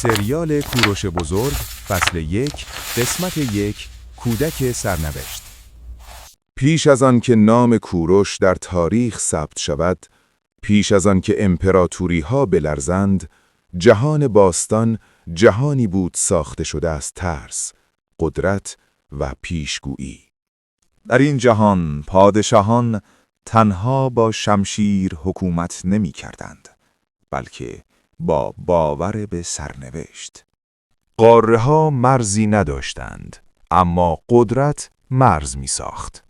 سریال کوروش بزرگ فصل 1 قسمت 1 کودک سرنوشت. پیش از آن که نام کوروش در تاریخ ثبت شود، پیش از آن که امپراتوری‌ها بلرزند، جهان باستان جهانی بود ساخته شده از ترس، قدرت و پیشگویی. در این جهان پادشاهان تنها با شمشیر حکومت نمی کردند، بلکه با باور به سرنوشت. قاره ها مرزی نداشتند، اما قدرت مرز می ساخت.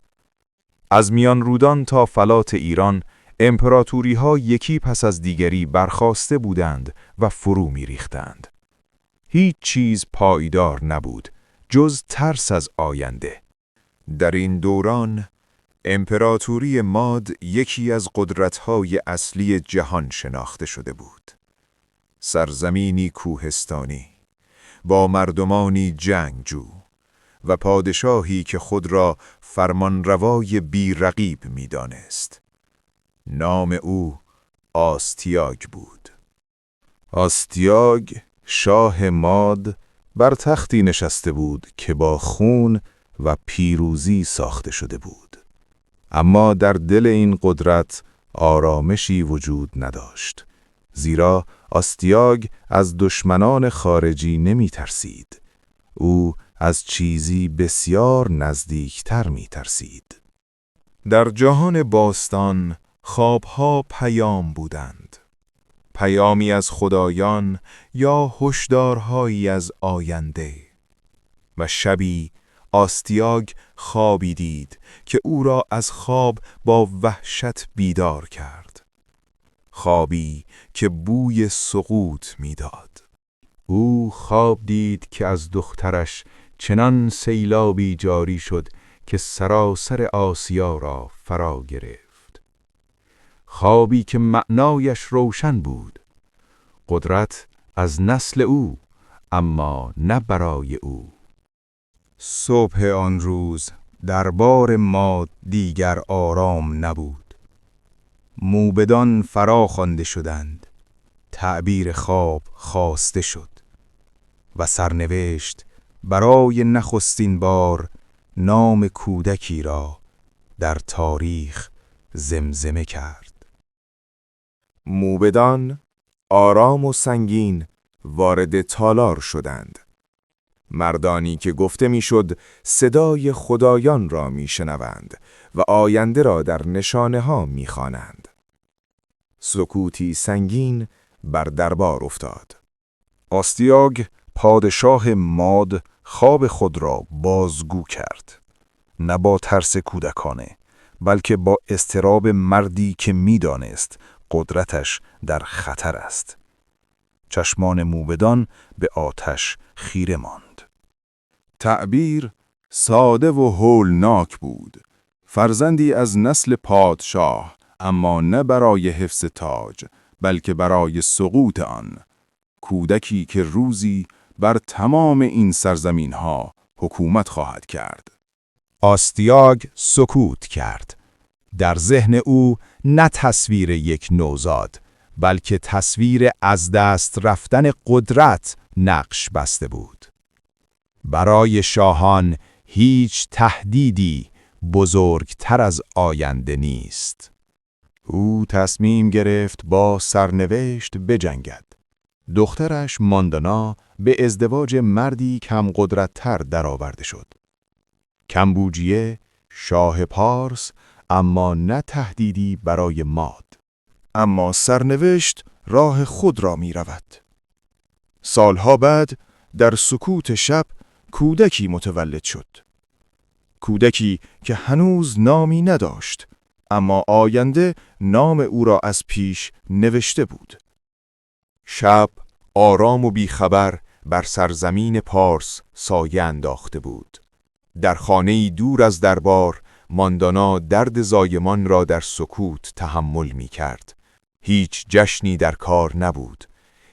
از میان رودان تا فلات ایران، امپراتوری ها یکی پس از دیگری برخاسته بودند و فرو می ریختند. هیچ چیز پایدار نبود جز ترس از آینده. در این دوران، امپراتوری ماد یکی از قدرت‌های اصلی جهان شناخته شده بود. سرزمینی کوهستانی، با مردمانی جنگجو و پادشاهی که خود را فرمانروای بی‌رقیب می‌دانست. نام او آستیاگ بود. آستیاگ، شاه ماد، بر تختی نشسته بود که با خون و پیروزی ساخته شده بود. اما در دل این قدرت آرامشی وجود نداشت، زیرا آستیاگ از دشمنان خارجی نمی ترسید. او از چیزی بسیار نزدیکتر می ترسید. در جهان باستان خوابها پیام بودند. پیامی از خدایان یا هشدارهایی از آینده. و شبی آستیاگ خوابی دید که او را از خواب با وحشت بیدار کرد. خوابی که بوی سقوط میداد. او خواب دید که از دخترش چنان سیلابی جاری شد که سراسر آسیا را فرا گرفت. خوابی که معنایش روشن بود. قدرت از نسل او، اما نه برای او. صبح آن روز دربار ماد دیگر آرام نبود. موبدان فرا خوانده شدند. تعبیر خواب خواسته شد و سرنوشت برای نخستین بار نام کودکی را در تاریخ زمزمه کرد. موبدان آرام و سنگین وارد تالار شدند. مردانی که گفته میشد صدای خدایان را میشنوند و آینده را در نشانه ها میخوانند. سکوتی سنگین بر دربار افتاد. آستیاگ پادشاه ماد خواب خود را بازگو کرد، نه با ترس کودکانه، بلکه با اضطراب مردی که میدانست قدرتش در خطر است. چشمان موبدان به آتش خیره ماند. تعبیر ساده و هولناک بود. فرزندی از نسل پادشاه، اما نه برای حفظ تاج، بلکه برای سقوط آن. کودکی که روزی بر تمام این سرزمین ها حکومت خواهد کرد. آستیاگ سکوت کرد. در ذهن او نه تصویر یک نوزاد، بلکه تصویر از دست رفتن قدرت نقش بسته بود. برای شاهان هیچ تهدیدی بزرگتر از آینده نیست. او تصمیم گرفت با سرنوشت بجنگد. دخترش ماندانا به ازدواج مردی کم قدرت‌تر درآورده شد. کمبوجیه، شاه پارس، اما نه تهدیدی برای ماد. اما سرنوشت راه خود را می رود. سالها بعد در سکوت شب کودکی متولد شد. کودکی که هنوز نامی نداشت، اما آینده نام او را از پیش نوشته بود. شب آرام و بیخبر بر سرزمین پارس سایه انداخته بود. در خانه‌ای دور از دربار، ماندانا درد زایمان را در سکوت تحمل می کرد. هیچ جشنی در کار نبود.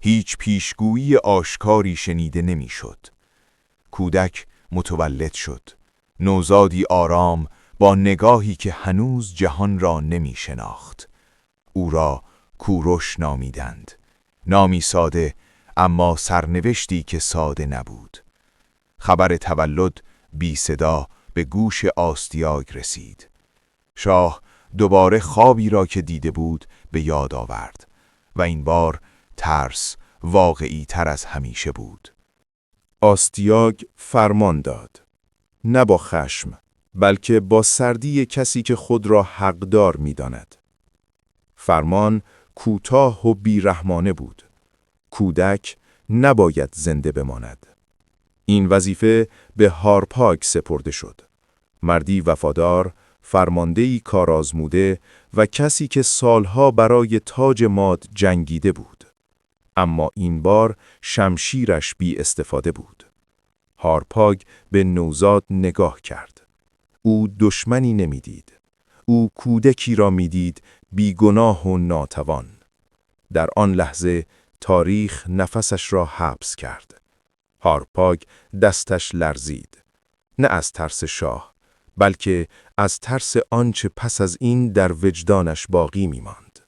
هیچ پیشگویی آشکاری شنیده نمی شد. کودک متولد شد. نوزادی آرام با نگاهی که هنوز جهان را نمی شناخت. او را کوروش نامیدند. نامی ساده، اما سرنوشتی که ساده نبود. خبر تولد بی صدا به گوش آستیاگ رسید. شاه دوباره خوابی را که دیده بود به یاد آورد و این بار ترس واقعی تر از همیشه بود. آستیاگ فرمان داد. نه با خشم، بلکه با سردی کسی که خود را حقدار می‌داند. فرمان کوتاه و بیرحمانه بود. کودک نباید زنده بماند. این وظیفه به هارپاگ سپرده شد. مردی وفادار، فرماندهی کارآزموده و کسی که سالها برای تاج ماد جنگیده بود. اما این بار شمشیرش بی استفاده بود. هارپاگ به نوزاد نگاه کرد. او دشمنی نمیدید. او کودکی را میدید بیگناه و ناتوان. در آن لحظه تاریخ نفسش را حبس کرد. هارپاگ دستش لرزید. نه از ترس شاه، بلکه از ترس آنچه پس از این در وجدانش باقی می‌ماند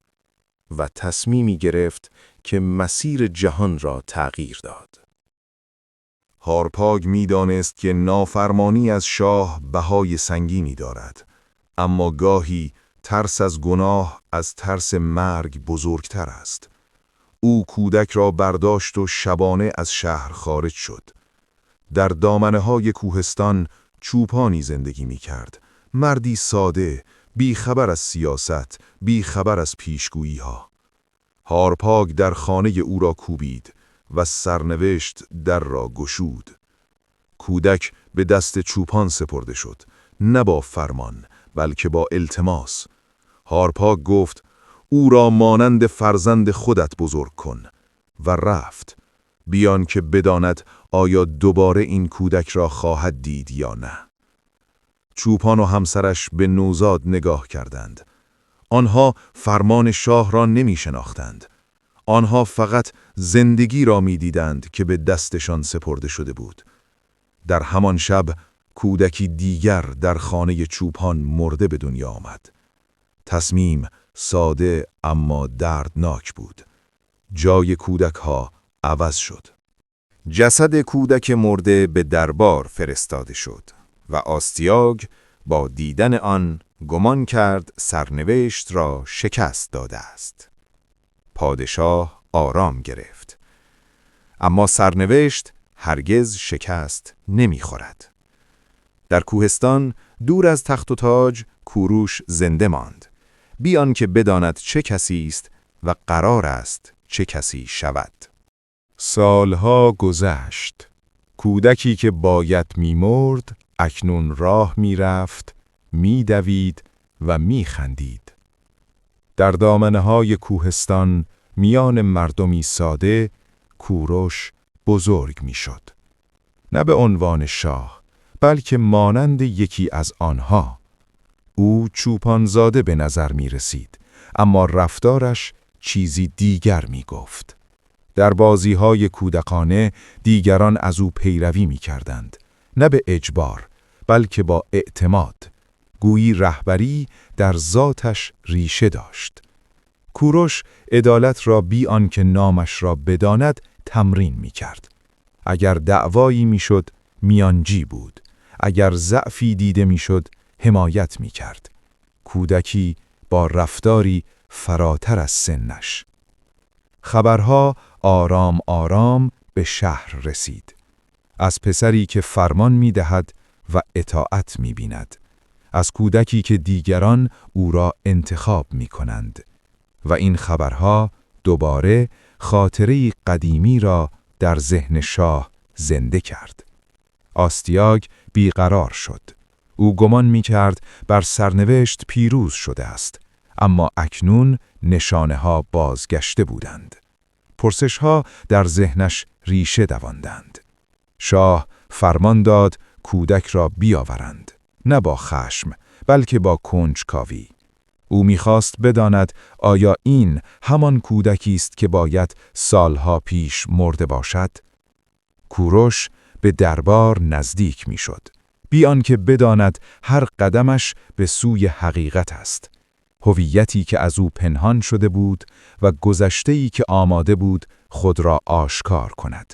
و تصمیمی گرفت که مسیر جهان را تغییر داد. هارپاگ می‌دانست که نافرمانی از شاه بهای سنگینی دارد، اما گاهی ترس از گناه از ترس مرگ بزرگتر است. او کودک را برداشت و شبانه از شهر خارج شد. در دامنه‌های کوهستان چوپانی زندگی می‌کرد. مردی ساده، بی خبر از سیاست، بی خبر از پیشگویی‌ها. هارپاگ در خانه او را کوبید و سرنوشت در را گشود. کودک به دست چوپان سپرده شد، نه با فرمان، بلکه با التماس. هارپاگ گفت او را مانند فرزند خودت بزرگ کن و رفت، بیان که بداند آیا دوباره این کودک را خواهد دید یا نه. چوپان و همسرش به نوزاد نگاه کردند. آنها فرمان شاه را نمی شناختند. آنها فقط زندگی را می دیدند که به دستشان سپرده شده بود. در همان شب کودکی دیگر در خانه چوپان مرده به دنیا آمد. تصمیم ساده اما دردناک بود. جای کودک ها عوض شد. جسد کودک مرده به دربار فرستاده شد و آستیاگ با دیدن آن گمان کرد سرنوشت را شکست داده است. پادشاه آرام گرفت. اما سرنوشت هرگز شکست نمی‌خورد. در کوهستان دور از تخت و تاج کوروش زنده ماند، بیان که بداند چه کسی است و قرار است چه کسی شود. سالها گذشت. کودکی که باید می‌مرد، اکنون راه می‌رفت، می‌دوید و می‌خندید. در دامنه‌های کوهستان، میان مردمی ساده، کوروش بزرگ می‌شد. نه به عنوان شاه، بلکه مانند یکی از آنها. او چوپانزاده به نظر می‌رسید، اما رفتارش چیزی دیگر می‌گفت. در بازی‌های کودکانه دیگران از او پیروی می‌کردند، نه به اجبار، بلکه با اعتماد. گویی رهبری در ذاتش ریشه داشت. کوروش عدالت را بی آنکه نامش را بداند تمرین می‌کرد. اگر دعوایی می‌شد، میانجی بود. اگر ضعفی دیده می‌شد، حمایت می‌کرد. کودکی با رفتاری فراتر از سنش. خبرها آرام آرام به شهر رسید. از پسری که فرمان می‌دهد و اطاعت می‌بیند. از کودکی که دیگران او را انتخاب می‌کنند. و این خبرها دوباره خاطره‌ای قدیمی را در ذهن شاه زنده کرد. آستیاگ بیقرار شد. او گمان می‌کرد بر سرنوشت پیروز شده است، اما اکنون نشانه‌ها بازگشته بودند. پرسش‌ها در ذهنش ریشه دواندند. شاه فرمان داد کودک را بیاورند، نه با خشم، بلکه با کنجکاوی. او می‌خواست بداند آیا این همان کودکی است که باید سالها پیش مرده باشد؟ کوروش به دربار نزدیک می‌شد، بی آنکه بداند هر قدمش به سوی حقیقت است. هویتی که از او پنهان شده بود و گذشته‌ای که آماده بود خود را آشکار کند.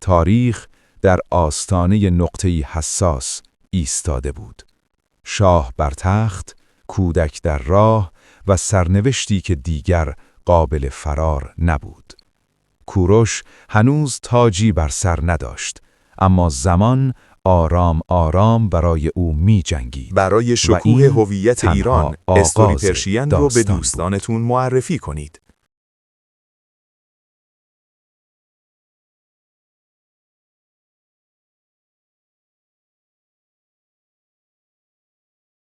تاریخ در آستانه نقطه‌ای حساس ایستاده بود. شاه بر تخت، کودک در راه و سرنوشتی که دیگر قابل فرار نبود. کوروش هنوز تاجی بر سر نداشت، اما زمان آرام آرام برای او می جنگید. برای شکوه هویت ایران، استوری پرشین رو به دوستانتون معرفی کنید.